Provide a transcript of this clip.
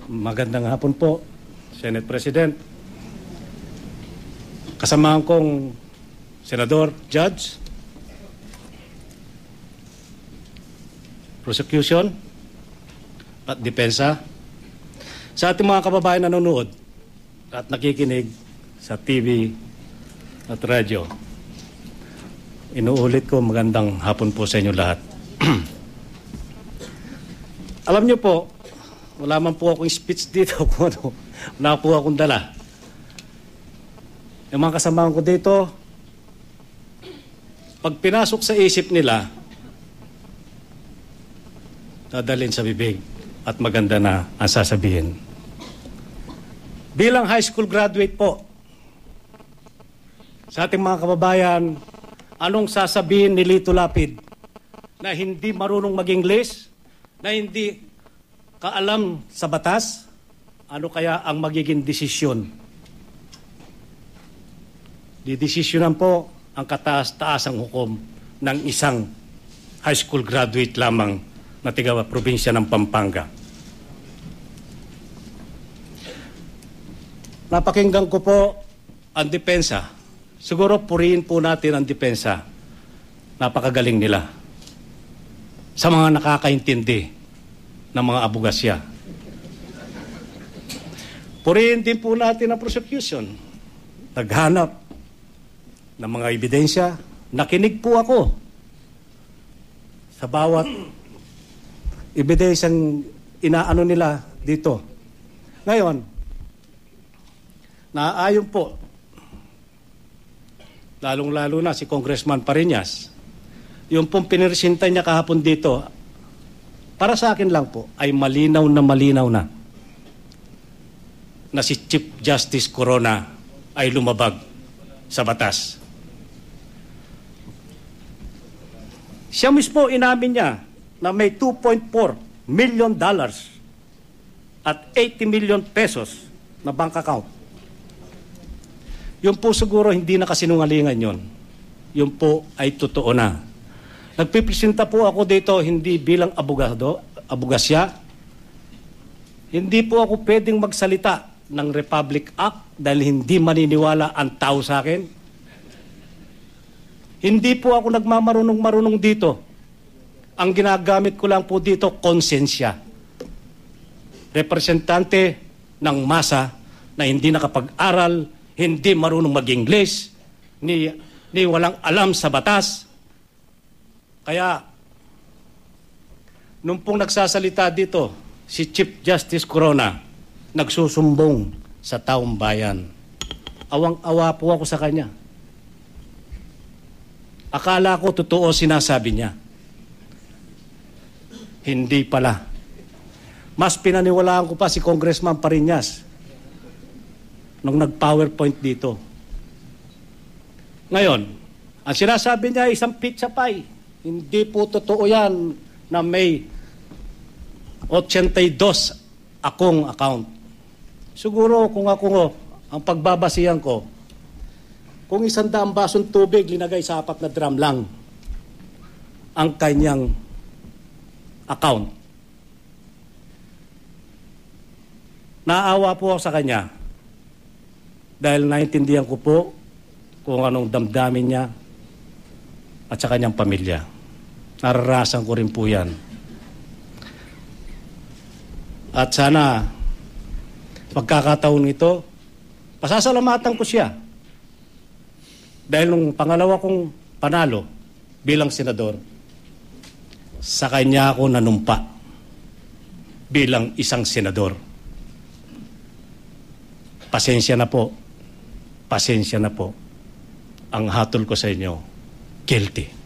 Magandang hapon po, Senate President. Kasamahan kong Senador, Judge, Prosecution at Depensa. Sa ating mga kababayan na nanonood at nakikinig sa TV at radyo, inuulit ko magandang hapon po sa inyo lahat. Alam niyo po, wala man po akong speech dito kung ano, wala po akong dala. Yung mga kasamahan ko dito, pag pinasok sa isip nila, dadalhin sa bibig at maganda na ang sasabihin. Bilang high school graduate po, sa ating mga kababayan, anong sasabihin ni Lito Lapid na hindi marunong mag-English, na hindi kaalam sa batas? Ano kaya ang magiging desisyon? Didesisyonan po ang kataas-taasang hukom ng isang high school graduate lamang na tiga probinsya ng Pampanga. Napakinggan ko po ang depensa. Siguro purihin po natin ang depensa. Napakagaling nila sa mga nakakaintindi ng mga abogasya. Purihin din po natin ang prosecution. Naghanap ng mga ebidensya. Nakinig po ako sa bawat ebidensyang inaano nila dito. Ngayon, naaayon po, lalong-lalo na si Congressman Pariñas, yung pong pinirsinta niya kahapon dito, para sa akin lang po, ay malinaw na si Chief Justice Corona ay lumabag sa batas. Siya mismo inamin niya na may $2.4 million at 80 million pesos na bank account. Yun po siguro hindi na kasinungalingan yun. Yun po ay totoo na. Nagpipresenta po ako dito hindi bilang abogasya. Hindi po ako pwedeng magsalita ng Republic Act dahil hindi maniniwala ang tao sa akin. Hindi po ako nagmamarunong dito. Ang ginagamit ko lang po dito, konsensya. Representante ng masa na hindi nakapag-aral, hindi marunong mag-English, ni walang alam sa batas. Kaya, nung pong nagsasalita dito, si Chief Justice Corona, nagsusumbong sa taong bayan. Awang-awa po ako sa kanya. Akala ko totoo sinasabi niya. Hindi pala. Mas pinaniwalaan ko pa si Congressman Pariñas nung nag-PowerPoint dito. Ngayon, ang sinasabi niya ay isang pizza pie. Hindi po totoo yan na may 82 akong account. Siguro kung ako ang pagbabasihan ko, kung 100 basong tubig linagay sa 4 na drum lang ang kanyang account. Naawa po ako sa kanya dahil naintindihan ko po kung anong damdamin niya at sa kanyang pamilya. Nararasan ko rin po yan. At sana pagkakataon ito, pasasalamatan ko siya. Dahil nung pangalawa kong panalo bilang senador, sa kanya ako nanumpa bilang isang senador. Pasensya na po. Pasensya na po. Ang hatol ko sa inyo, guilty.